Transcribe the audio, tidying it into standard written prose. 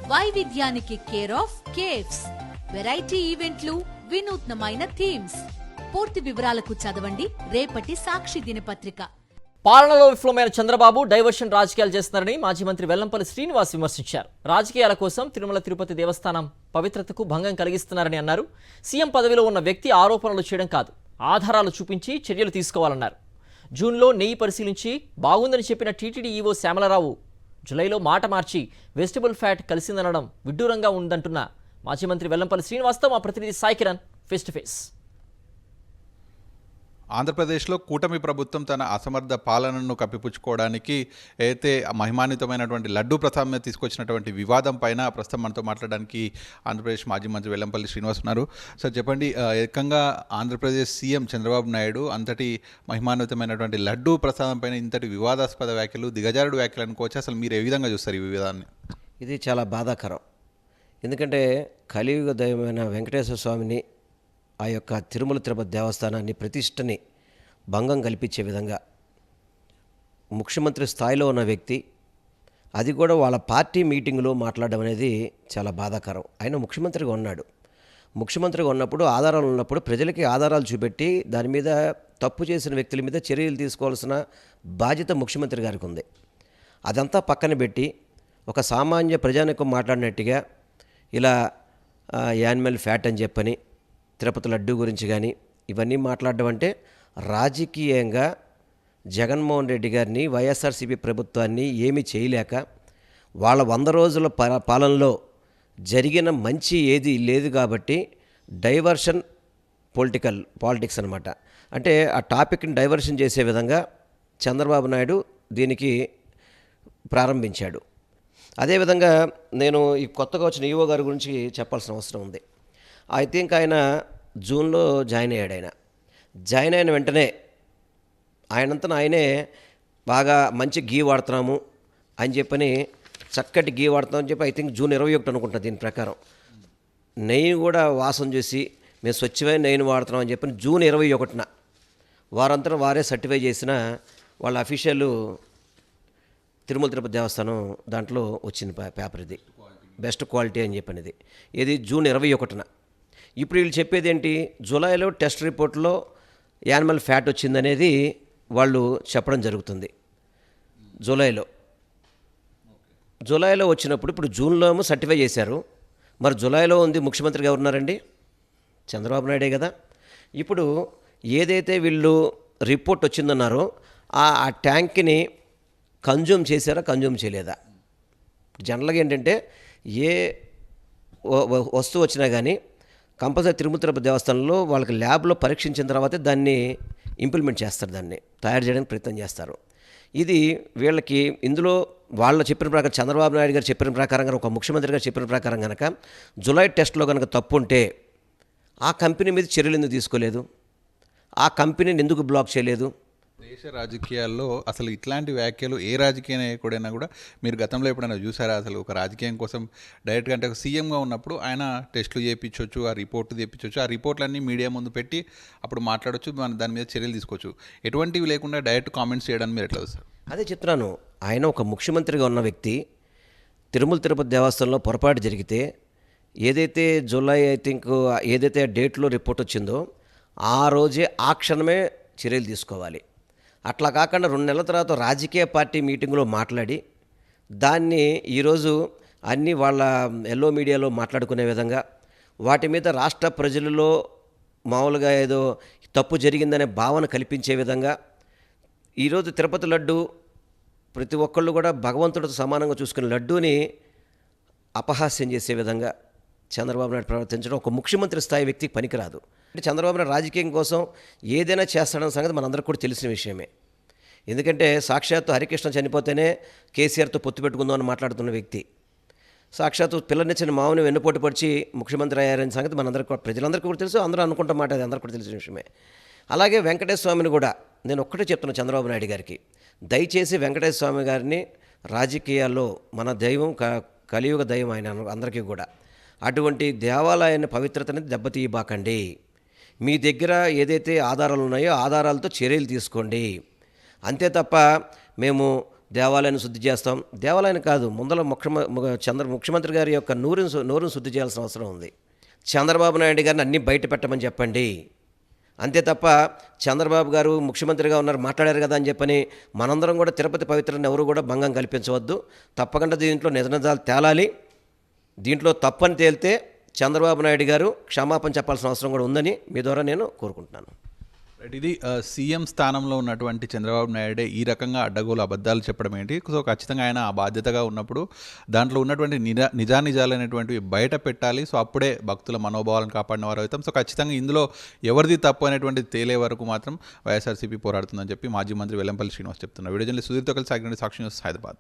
వైవిధ్యానికి care of caves, variety ఈవెంట్లు, వినూత్నమైన థీమ్స్. పూర్తి వివరాలకు చదవండి రేపటి సాక్షి దినపత్రిక. పాలనలో విఫలమైన చంద్రబాబు డైవర్షన్ రాజకీయాలు చేస్తున్నారని మాజీ మంత్రి వెల్లంపల్లి శ్రీనివాస్ విమర్శించారు. రాజకీయాల కోసం తిరుమల తిరుపతి దేవస్థానం పవిత్రతకు భంగం కలిగిస్తున్నారని అన్నారు. సీఎం పదవిలో ఉన్న వ్యక్తి ఆరోపణలు చేయడం కాదు, ఆధారాలు చూపించి చర్యలు తీసుకోవాలన్నారు. జూన్లో నెయ్యి పరిశీలించి బాగుందని చెప్పిన టీటీడీ ఈవో శ్యామలరావు జులైలో మాట మార్చి వెజిటబుల్ ఫ్యాట్ కలిసిందనడం విడ్డూరంగా ఉందంటున్న మాజీ మంత్రి వెల్లంపల్లి శ్రీనివాస్తో మా ప్రతినిధి Sai Kiran face to face. ఆంధ్రప్రదేశ్లో కూటమి ప్రభుత్వం తన అసమర్థ పాలనను కప్పిపుచ్చుకోవడానికి అయితే మహిమాన్వితమైనటువంటి లడ్డూ ప్రసాదం మీద తీసుకొచ్చినటువంటి వివాదం పైన ప్రస్తుతం మనతో మాట్లాడడానికి ఆంధ్రప్రదేశ్ మాజీ మంత్రి వెల్లంపల్లి శ్రీనివాస్ ఉన్నారు. సార్ చెప్పండి, ఏకంగా ఆంధ్రప్రదేశ్ సీఎం చంద్రబాబు నాయుడు అంతటి మహిమాన్వితమైనటువంటి లడ్డూ ప్రసాదం పైన ఇంతటి వివాదాస్పద వ్యాఖ్యలు, దిగజారుడు వ్యాఖ్యలు అనుకోవచ్చు. అసలు మీరు ఏ విధంగా చూస్తారు ఈ వివాదాన్ని? ఇది చాలా బాధాకరం. ఎందుకంటే కలియుగ దైవమైన వెంకటేశ్వర స్వామిని, ఆ యొక్క తిరుమల తిరుపతి దేవస్థానాన్ని ప్రతిష్టని భంగం కల్పించే విధంగా ముఖ్యమంత్రి స్థాయిలో ఉన్న వ్యక్తి, అది కూడా వాళ్ళ పార్టీ మీటింగ్లో మాట్లాడడం అనేది చాలా బాధాకరం. ఆయన ముఖ్యమంత్రిగా ఉన్నాడు. ముఖ్యమంత్రిగా ఉన్నప్పుడు ఆధారాలు ఉన్నప్పుడు ప్రజలకి ఆధారాలు చూపెట్టి దాని మీద తప్పు చేసిన వ్యక్తుల మీద చర్యలు తీసుకోవాల్సిన బాధ్యత ముఖ్యమంత్రి గారికి ఉంది. అదంతా పక్కన పెట్టి ఒక సామాన్య ప్రజానికం మాట్లాడినట్టుగా ఇలా యానిమల్ ఫ్యాట్ అని చెప్పని, తిరుపతి లడ్డు గురించి కానీ ఇవన్నీ మాట్లాడడం అంటే రాజకీయంగా జగన్మోహన్ రెడ్డి గారిని, వైఎస్ఆర్సీపీ ప్రభుత్వాన్ని ఏమీ చేయలేక వాళ్ళ 100 రోజుల పాలనలో జరిగిన మంచి ఏది లేదు కాబట్టి డైవర్షన్ పాలిటిక్స్ అనమాట. అంటే ఆ టాపిక్ని డైవర్షన్ చేసే విధంగా చంద్రబాబు నాయుడు దీనికి ప్రారంభించాడు. అదేవిధంగా నేను ఈ కొత్తగా వచ్చిన ఈవో గారి గురించి చెప్పాల్సిన అవసరం ఉంది. ఐ థింక్ ఆయన జూన్లో జాయిన్ అయ్యాడు. జాయిన్ అయిన వెంటనే ఆయనంతా ఆయనే బాగా మంచి గీ వాడుతున్నాము అని చెప్పని, చక్కటి గీ వాడుతున్నామని చెప్పి ఐ థింక్ జూన్ 21 అనుకుంటున్నా. దీని ప్రకారం నెయ్యి కూడా వాసన చూసి మేము స్వచ్ఛమైన నెయ్యిని వాడుతున్నాం అని చెప్పని జూన్ 21న వారంతా వారే సర్టిఫై చేసిన వాళ్ళ అఫీషియల్ తిరుమల తిరుపతి దేవస్థానం దాంట్లో వచ్చింది పేపర్. ఇది బెస్ట్ క్వాలిటీ అని చెప్పినది. ఇది జూన్ 21న. ఇప్పుడు వీళ్ళు చెప్పేది ఏంటి, జూలైలో టెస్ట్ రిపోర్ట్లో యానిమల్ ఫ్యాట్ వచ్చిందనేది వాళ్ళు చెప్పడం జరుగుతుంది. జూలైలో వచ్చినప్పుడు ఇప్పుడు జూన్లో ఏమో సర్టిఫై చేశారు. మరి జూలైలో ఉంది ముఖ్యమంత్రిగా ఉన్నారండి, చంద్రబాబు నాయుడే కదా. ఇప్పుడు ఏదైతే వీళ్ళు రిపోర్ట్ వచ్చిందన్నారో ఆ ట్యాంక్ని కన్జ్యూమ్ చేశారా, కన్జ్యూమ్ చేయలేదా? జనరల్గా ఏంటంటే ఏ వస్తువు వచ్చినా కానీ కంపల్సరీ తిరుమల తిరుపతి దేవస్థానంలో వాళ్ళకి ల్యాబ్లో పరీక్షించిన తర్వాతే దాన్ని ఇంప్లిమెంట్ చేస్తారు, దాన్ని తయారు చేయడానికి ప్రయత్నం చేస్తారు. ఇది వీళ్ళకి ఇందులో వాళ్ళు చెప్పిన ప్రకారం, చంద్రబాబు నాయుడు గారు చెప్పిన ప్రకారంగా, ఒక ముఖ్యమంత్రి గారు చెప్పిన ప్రకారం కనుక జూలై టెస్ట్లో కనుక తప్పు ఉంటే ఆ కంపెనీ మీద చర్యలు ఎందుకు తీసుకోలేదు, ఆ కంపెనీని ఎందుకు బ్లాక్ చేయలేదు? దేశ రాజకీయాల్లో అసలు ఇట్లాంటి వ్యాఖ్యలు ఏ రాజకీయ నాయకుడైనా కూడా మీరు గతంలో ఎప్పుడైనా చూసారా? అసలు ఒక రాజకీయం కోసం డైరెక్ట్గా అంటే ఒక సీఎంగా ఉన్నప్పుడు ఆయన టెస్టులు చేయించవచ్చు, ఆ రిపోర్టు తెప్పించవచ్చు, ఆ రిపోర్ట్లన్నీ మీడియా ముందు పెట్టి అప్పుడు మాట్లాడవచ్చు, దాని మీద చర్యలు తీసుకోవచ్చు. ఎటువంటివి లేకుండా డైరెక్ట్ కామెంట్స్ చేయడానికి మీరు ఎట్లా చూస్తారు? అదే చెప్తున్నాను, ఆయన ఒక ముఖ్యమంత్రిగా ఉన్న వ్యక్తి తిరుమల తిరుపతి దేవస్థానంలో పొరపాటు జరిగితే ఏదైతే జూలై ఐ థింక్ ఏదైతే డేట్లో రిపోర్ట్ వచ్చిందో ఆ రోజే ఆ క్షణమే చర్యలు తీసుకోవాలి. అట్లా కాకుండా 2 నెలల తర్వాత రాజకీయ పార్టీ మీటింగ్లో మాట్లాడి దాన్ని ఈరోజు అన్నీ వాళ్ళ ఎల్లో మీడియాలో మాట్లాడుకునే విధంగా, వాటి మీద రాష్ట్ర ప్రజలలో మామూలుగా ఏదో తప్పు జరిగిందనే భావన కల్పించే విధంగా, ఈరోజు తిరుపతి లడ్డు ప్రతి ఒక్కళ్ళు కూడా భగవంతుడితో సమానంగా చూసుకునే లడ్డూని అపహాస్యం చేసే విధంగా చంద్రబాబు నాయుడు ప్రవర్తించడం ఒక ముఖ్యమంత్రి స్థాయి వ్యక్తికి పనికిరాదు. అంటే చంద్రబాబు నాయుడు రాజకీయం కోసం ఏదైనా చేస్తాడన్న సంగతి మనందరికీ కూడా తెలిసిన విషయమే. ఎందుకంటే సాక్షాత్తు హరికృష్ణ చనిపోతేనే కేసీఆర్తో పొత్తు పెట్టుకుందాం అని మాట్లాడుతున్న వ్యక్తి, సాక్షాత్తు పిల్లనిచ్చిన మామూలు వెన్నుపోటు పడిచి ముఖ్యమంత్రి అయ్యారనే సంగతి మనందరికీ కూడా, ప్రజలందరికీ కూడా తెలుసు, అందరూ అనుకుంటాం మాట, అది అందరికీ కూడా తెలిసిన విషయమే. అలాగే వెంకటేశ్వర స్వామిని కూడా నేను ఒక్కటే చెప్తున్నా చంద్రబాబు నాయుడు గారికి, దయచేసి వెంకటేశ్వర స్వామి గారిని రాజకీయాల్లో మన దైవం కలియుగ దైవం ఆయన అందరికీ కూడా, అటువంటి దేవాలయాన్ని పవిత్రతని దెబ్బతీయబాకండి. మీ దగ్గర ఏదైతే ఆధారాలు ఉన్నాయో ఆధారాలతో చర్యలు తీసుకోండి. అంతే తప్ప మేము దేవాలయాన్ని శుద్ధి చేస్తాం. దేవాలయాన్ని కాదు, ముందర ముఖ్యమంత్రి గారి యొక్క నోరును శుద్ధి చేయాల్సిన అవసరం ఉంది. చంద్రబాబు నాయుడు గారిని అన్నీ బయట పెట్టమని చెప్పండి. అంతే తప్ప చంద్రబాబు గారు ముఖ్యమంత్రిగా ఉన్నారు, మాట్లాడారు కదా అని చెప్పని మనందరం కూడా తిరుపతి పవిత్రని ఎవరు కూడా భంగం కల్పించవద్దు. తప్పకుండా దీంట్లో నిజాలు తేలాలి. దీంట్లో తప్పని తేలితే చంద్రబాబు నాయుడు గారు క్షమాపణ చెప్పాల్సిన అవసరం కూడా ఉందని మీ ద్వారా నేను కోరుకుంటున్నాను. ఇది సీఎం స్థానంలో ఉన్నటువంటి చంద్రబాబు నాయుడే ఈ రకంగా అడ్డగోలు అబద్ధాలు చెప్పడం ఏంటి? సో ఖచ్చితంగా ఆయన ఆ బాధ్యతగా ఉన్నప్పుడు దాంట్లో ఉన్నటువంటి నిజానిజాలైనటువంటివి బయట పెట్టాలి. సో అప్పుడే భక్తుల మనోభావాలను కాపాడిన వారు అవుతాం. సో ఖచ్చితంగా ఇందులో ఎవరిది తప్పు అనేటువంటిది తేలే వరకు మాత్రం వైఎస్ఆర్సీపీ పోరాడుతుందని చెప్పి మాజీ మంత్రి వెల్లంపల్లి శ్రీనివాస్ చెప్తున్నారు. వీడియో జర్నలిస్ట్ సుధీర్తో కలిసి సాక్షి న్యూస్, హైదరాబాద్.